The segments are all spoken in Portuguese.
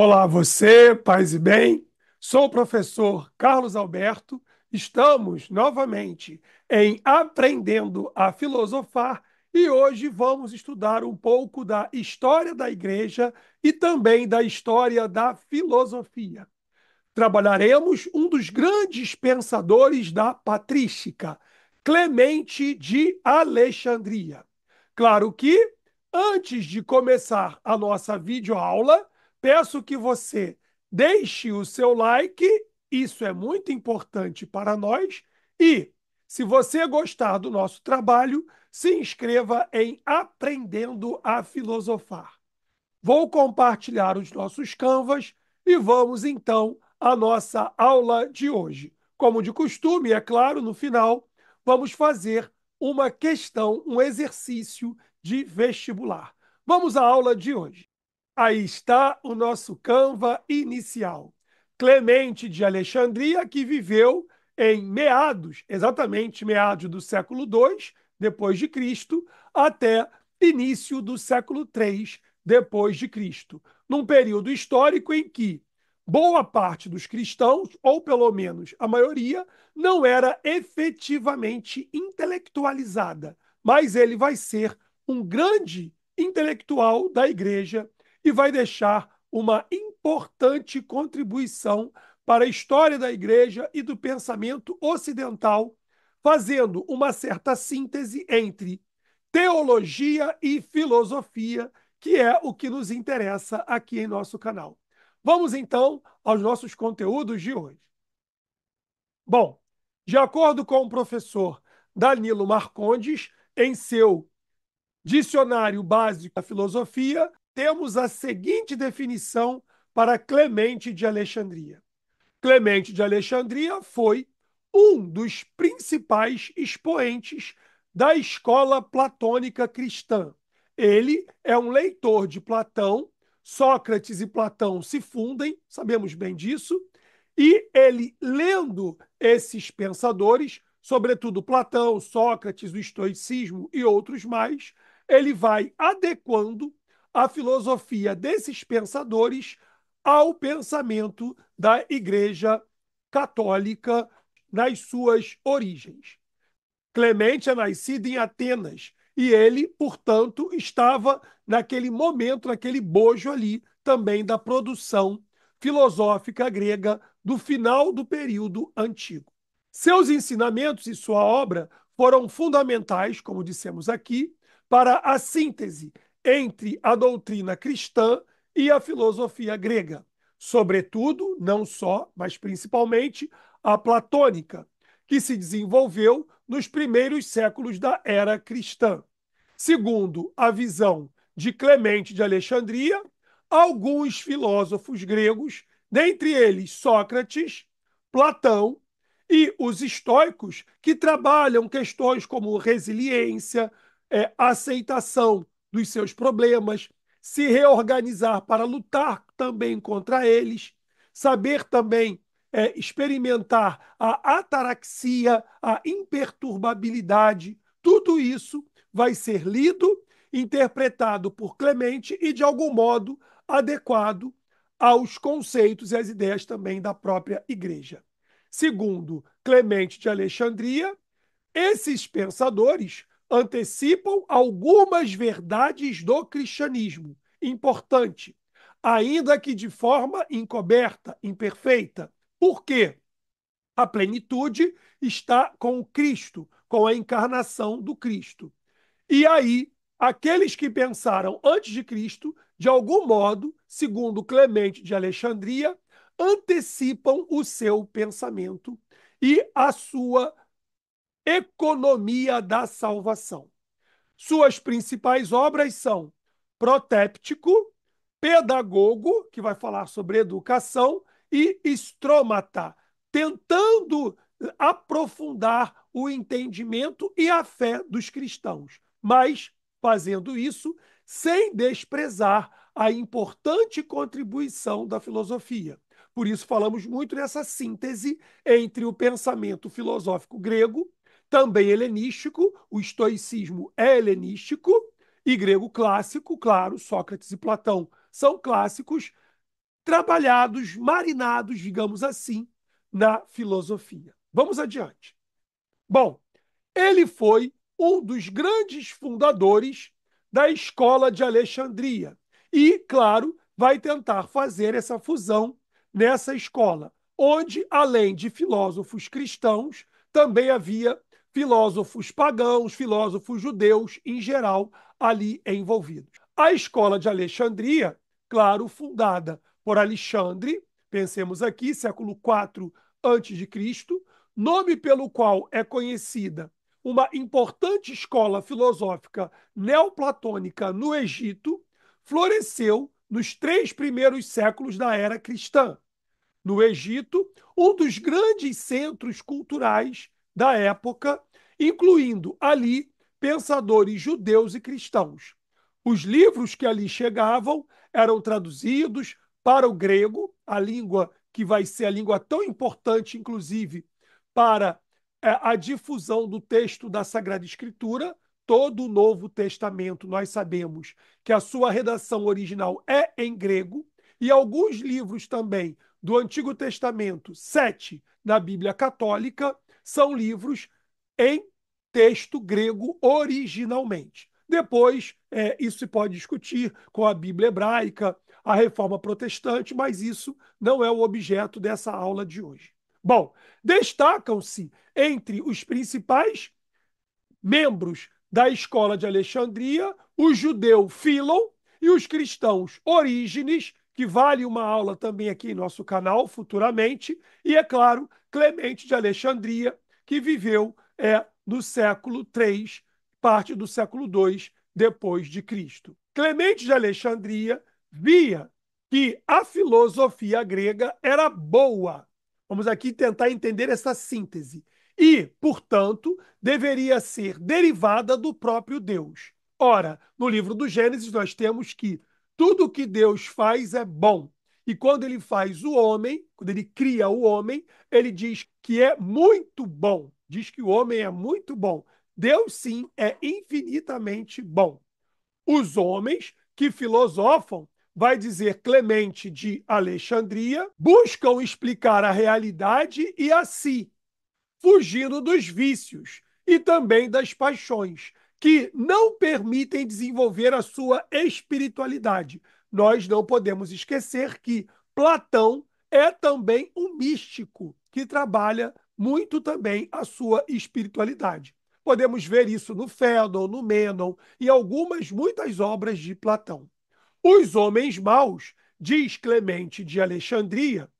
Olá, você, paz e bem. Sou o professor Carlos Alberto. Estamos novamente em Aprendendo a Filosofar e hoje vamos estudar um pouco da história da igreja e também da história da filosofia. Trabalharemos um dos grandes pensadores da patrística, Clemente de Alexandria. Claro que, antes de começar a nossa videoaula, peço que você deixe o seu like, isso é muito importante para nós, e, se você gostar do nosso trabalho, se inscreva em Aprendendo a Filosofar. Vou compartilhar os nossos Canvas e vamos então à nossa aula de hoje. Como de costume, é claro, no final, vamos fazer uma questão, um exercício de vestibular. Vamos à aula de hoje. Aí está o nosso Canva inicial. Clemente de Alexandria, que viveu em meados, exatamente meados do século II, depois de Cristo, até início do século III, depois de Cristo, num período histórico em que boa parte dos cristãos, ou pelo menos a maioria, não era efetivamente intelectualizada, mas ele vai ser um grande intelectual da igreja e vai deixar uma importante contribuição para a história da igreja e do pensamento ocidental, fazendo uma certa síntese entre teologia e filosofia, que é o que nos interessa aqui em nosso canal. Vamos então aos nossos conteúdos de hoje. Bom, de acordo com o professor Danilo Marcondes, em seu Dicionário Básico da Filosofia, temos a seguinte definição para Clemente de Alexandria. Clemente de Alexandria foi um dos principais expoentes da escola platônica cristã. Ele é um leitor de Platão, Sócrates e Platão se fundem, sabemos bem disso, e ele, lendo esses pensadores, sobretudo Platão, Sócrates, o estoicismo e outros mais, ele vai adequando a filosofia desses pensadores ao pensamento da Igreja Católica nas suas origens. Clemente é nascido em Atenas e ele, portanto, estava naquele momento, naquele bojo ali também da produção filosófica grega do final do período antigo. Seus ensinamentos e sua obra foram fundamentais, como dissemos aqui, para a síntese entre a doutrina cristã e a filosofia grega, sobretudo, não só, mas principalmente, a platônica, que se desenvolveu nos primeiros séculos da era cristã. Segundo a visão de Clemente de Alexandria, alguns filósofos gregos, dentre eles Sócrates, Platão e os estoicos, que trabalham questões como resiliência, aceitação dos seus problemas, se reorganizar para lutar também contra eles, saber também experimentar a ataraxia, a imperturbabilidade, tudo isso vai ser lido, interpretado por Clemente e, de algum modo, adequado aos conceitos e às ideias também da própria igreja. Segundo Clemente de Alexandria, esses pensadores antecipam algumas verdades do cristianismo, importante, ainda que de forma encoberta, imperfeita. Por quê? A plenitude está com o Cristo, com a encarnação do Cristo. E aí, aqueles que pensaram antes de Cristo, de algum modo, segundo Clemente de Alexandria, antecipam o seu pensamento e a sua economia da salvação. Suas principais obras são Protéptico, Pedagogo, que vai falar sobre educação, e Stromata, tentando aprofundar o entendimento e a fé dos cristãos, mas fazendo isso sem desprezar a importante contribuição da filosofia. Por isso falamos muito nessa síntese entre o pensamento filosófico grego, também helenístico, o estoicismo é helenístico, e grego clássico, claro, Sócrates e Platão são clássicos, trabalhados, marinados, digamos assim, na filosofia. Vamos adiante. Bom, ele foi um dos grandes fundadores da Escola de Alexandria e, claro, vai tentar fazer essa fusão nessa escola, onde, além de filósofos cristãos, também havia filósofos pagãos, filósofos judeus, em geral, ali envolvidos. A Escola de Alexandria, claro, fundada por Alexandre, pensemos aqui, século IV a.C., nome pelo qual é conhecida uma importante escola filosófica neoplatônica no Egito, floresceu nos 3 primeiros séculos da era cristã. No Egito, um dos grandes centros culturais da época, incluindo ali pensadores judeus e cristãos. Os livros que ali chegavam eram traduzidos para o grego, a língua que vai ser a língua tão importante, inclusive, para a difusão do texto da Sagrada Escritura. Todo o Novo Testamento, nós sabemos que a sua redação original é em grego, e alguns livros também do Antigo Testamento, 7 na Bíblia Católica, são livros em texto grego originalmente. Depois, isso se pode discutir com a Bíblia hebraica, a Reforma Protestante, mas isso não é o objeto dessa aula de hoje. Bom, destacam-se entre os principais membros da Escola de Alexandria o judeu Fílon e os cristãos Orígenes, que vale uma aula também aqui em nosso canal futuramente, e, é claro, Clemente de Alexandria, que viveu no século III, parte do século II depois de Cristo. Clemente de Alexandria via que a filosofia grega era boa. Vamos aqui tentar entender essa síntese. E, portanto, deveria ser derivada do próprio Deus. Ora, no livro do Gênesis, nós temos que tudo que Deus faz é bom. E quando ele faz o homem, quando ele cria o homem, ele diz que é muito bom. Diz que o homem é muito bom. Deus, sim, é infinitamente bom. Os homens que filosofam, vai dizer Clemente de Alexandria, buscam explicar a realidade e a si, fugindo dos vícios e também das paixões, que não permitem desenvolver a sua espiritualidade. Nós não podemos esquecer que Platão é também um místico que trabalha muito também a sua espiritualidade. Podemos ver isso no Fédon, no Mênon e muitas obras de Platão. Os homens maus, diz Clemente de Alexandria,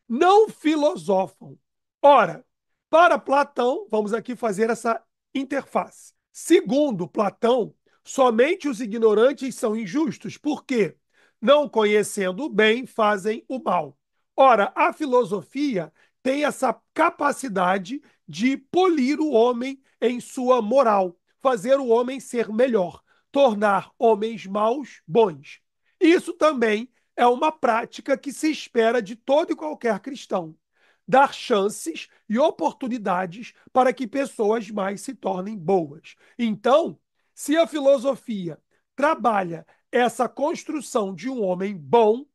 não filosofam. Ora, para Platão, vamos aqui fazer essa interface. Segundo Platão, somente os ignorantes são injustos, porque, não conhecendo o bem, fazem o mal. Ora, a filosofia tem essa capacidade de polir o homem em sua moral, fazer o homem ser melhor, tornar homens maus bons. Isso também é uma prática que se espera de todo e qualquer cristão. Dar chances e oportunidades para que pessoas mais se tornem boas. Então, se a filosofia trabalha essa construção de um homem bom,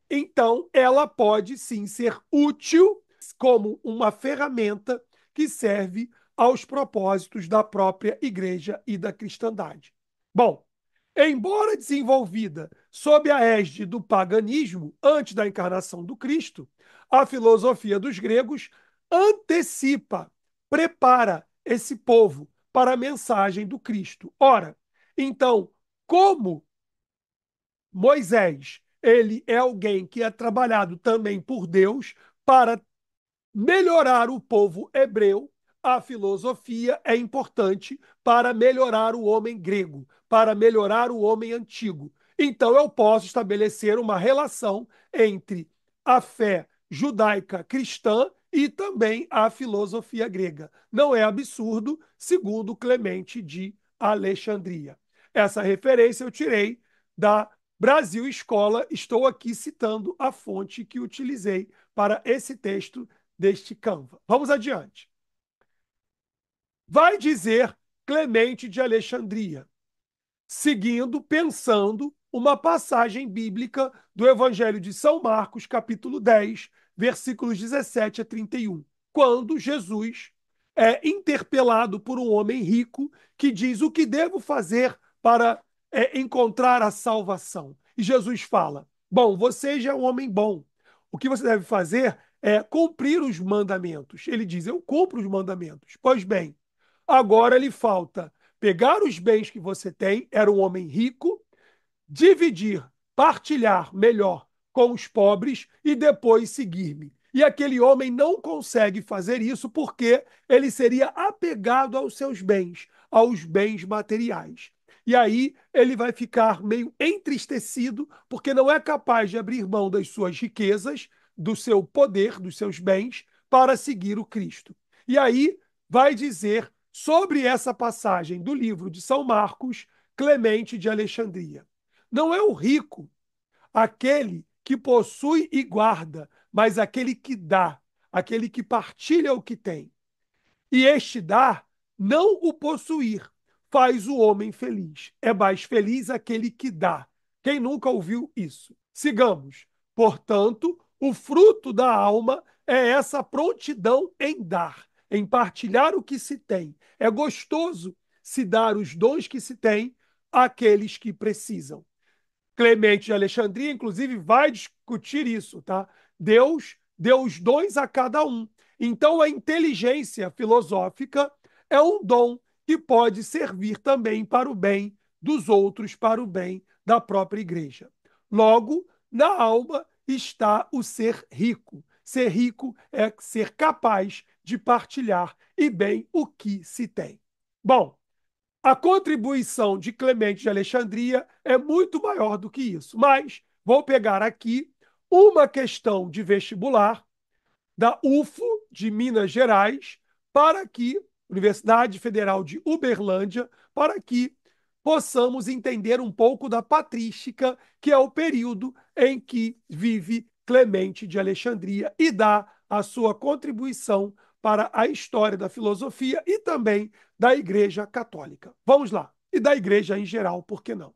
então ela pode sim ser útil como uma ferramenta que serve aos propósitos da própria igreja e da cristandade. Bom, embora desenvolvida sob a égide do paganismo antes da encarnação do Cristo, a filosofia dos gregos antecipa, prepara esse povo para a mensagem do Cristo. Ora, então, como Moisés, ele é alguém que é trabalhado também por Deus para melhorar o povo hebreu, a filosofia é importante para melhorar o homem grego, para melhorar o homem antigo. Então, eu posso estabelecer uma relação entre a fé judaica cristã e também a filosofia grega. Não é absurdo, segundo Clemente de Alexandria. Essa referência eu tirei da Brasil Escola. Estou aqui citando a fonte que utilizei para esse texto deste Canva. Vamos adiante. Vai dizer Clemente de Alexandria, seguindo, pensando uma passagem bíblica do Evangelho de São Marcos, capítulo 10, versículos 17 a 31, quando Jesus é interpelado por um homem rico que diz: o que devo fazer para encontrar a salvação? E Jesus fala: bom, você já é um homem bom. O que você deve fazer é cumprir os mandamentos. Ele diz: eu cumpro os mandamentos. Pois bem, agora lhe falta pegar os bens que você tem, era um homem rico, dividir, partilhar melhor com os pobres e depois seguir-me. E aquele homem não consegue fazer isso porque ele seria apegado aos bens materiais. E aí ele vai ficar meio entristecido porque não é capaz de abrir mão das suas riquezas, do seu poder, dos seus bens, para seguir o Cristo. E aí vai dizer sobre essa passagem do livro de São Marcos, Clemente de Alexandria. Não é o rico aquele que possui e guarda, mas aquele que dá, aquele que partilha o que tem. E este dar, não o possuir, faz o homem feliz. É mais feliz aquele que dá. Quem nunca ouviu isso? Sigamos. Portanto, o fruto da alma é essa prontidão em dar, em partilhar o que se tem. É gostoso se dar os dons que se tem àqueles que precisam. Clemente de Alexandria, inclusive, vai discutir isso, tá? Deus deu os dons a cada um. Então, a inteligência filosófica é um dom que pode servir também para o bem dos outros, para o bem da própria igreja. Logo, na alma está o ser rico. Ser rico é ser capaz de partilhar e bem o que se tem. Bom, a contribuição de Clemente de Alexandria é muito maior do que isso, mas vou pegar aqui uma questão de vestibular da UFO de Minas Gerais, para que, Universidade Federal de Uberlândia, para que possamos entender um pouco da patrística, que é o período em que vive Clemente de Alexandria e dá a sua contribuição para a história da filosofia e também da Igreja Católica. Vamos lá. E da Igreja em geral, por que não?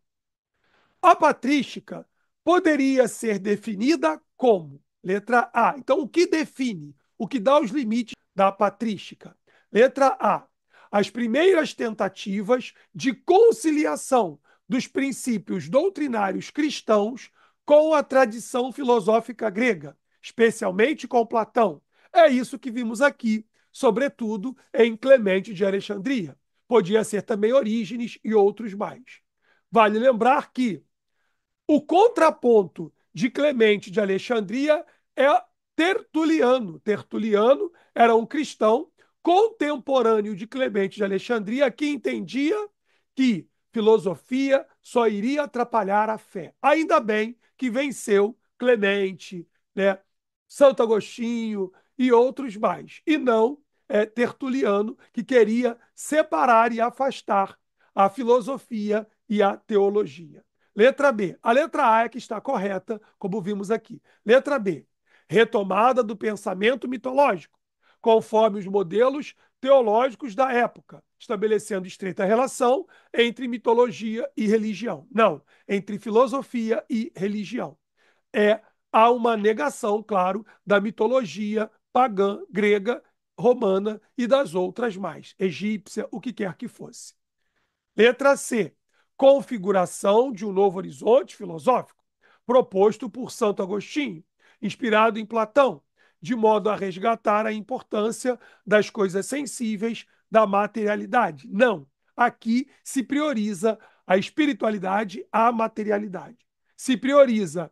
A patrística poderia ser definida como? Letra A. Então, o que define? O que dá os limites da patrística? Letra A. As primeiras tentativas de conciliação dos princípios doutrinários cristãos com a tradição filosófica grega, especialmente com Platão. É isso que vimos aqui, sobretudo em Clemente de Alexandria. Podia ser também Orígenes e outros mais. Vale lembrar que o contraponto de Clemente de Alexandria é Tertuliano. Tertuliano era um cristão contemporâneo de Clemente de Alexandria que entendia que filosofia só iria atrapalhar a fé. Ainda bem que venceu Clemente, né, Santo Agostinho e outros mais, e não Tertuliano, que queria separar e afastar a filosofia e a teologia. Letra B. A letra A é que está correta, como vimos aqui. Letra B. Retomada do pensamento mitológico, conforme os modelos teológicos da época, estabelecendo estreita relação entre mitologia e religião. Não, entre filosofia e religião. Há uma negação, claro, da mitologia pagã, grega, romana e das outras mais, egípcia, o que quer que fosse. Letra C. Configuração de um novo horizonte filosófico, proposto por Santo Agostinho, inspirado em Platão, de modo a resgatar a importância das coisas sensíveis da materialidade. Não. Aqui se prioriza a espiritualidade à materialidade. Se prioriza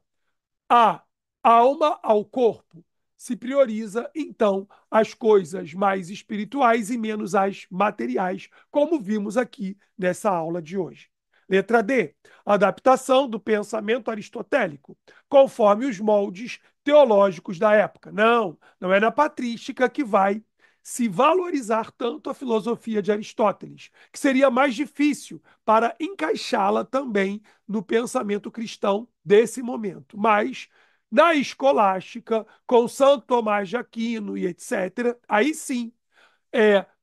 a alma ao corpo. Se prioriza, então, as coisas mais espirituais e menos as materiais, como vimos aqui nessa aula de hoje. Letra D. Adaptação do pensamento aristotélico, conforme os moldes teológicos da época. Não, não é na patrística que vai se valorizar tanto a filosofia de Aristóteles, que seria mais difícil para encaixá-la também no pensamento cristão desse momento. Mas na escolástica, com Santo Tomás de Aquino e etc., aí sim,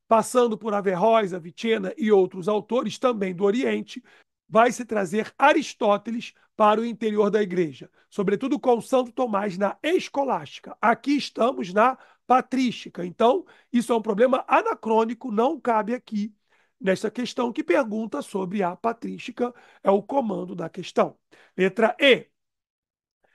passando por Averroes, Avicenna e outros autores também do Oriente, vai se trazer Aristóteles para o interior da igreja, sobretudo com Santo Tomás na escolástica. Aqui estamos na patrística. Então, isso é um problema anacrônico, não cabe aqui nesta questão que pergunta sobre a patrística, é o comando da questão. Letra E.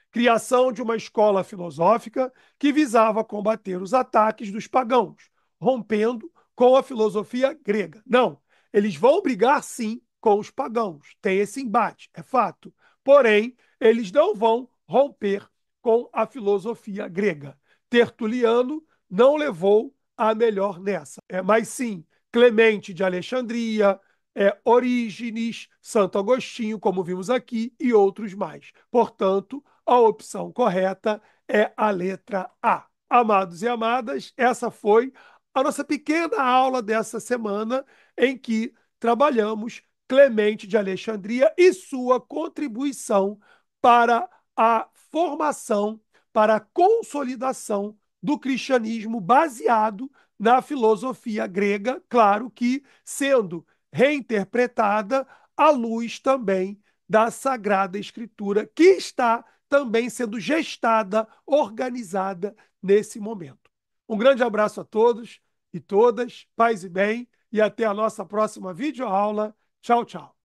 Criação de uma escola filosófica que visava combater os ataques dos pagãos, rompendo com a filosofia grega. Não, eles vão brigar sim com os pagãos, tem esse embate, é fato. Porém, eles não vão romper com a filosofia grega. Tertuliano não levou a melhor nessa, mas sim Clemente de Alexandria, Orígenes, Santo Agostinho, como vimos aqui, e outros mais. Portanto, a opção correta é a letra A. Amados e amadas, essa foi a nossa pequena aula dessa semana em que trabalhamos Clemente de Alexandria e sua contribuição para a formação, para a consolidação do cristianismo baseado na filosofia grega, claro que sendo reinterpretada à luz também da Sagrada Escritura, que está também sendo gestada, organizada nesse momento. Um grande abraço a todos e todas, paz e bem, e até a nossa próxima videoaula. Tchau, tchau.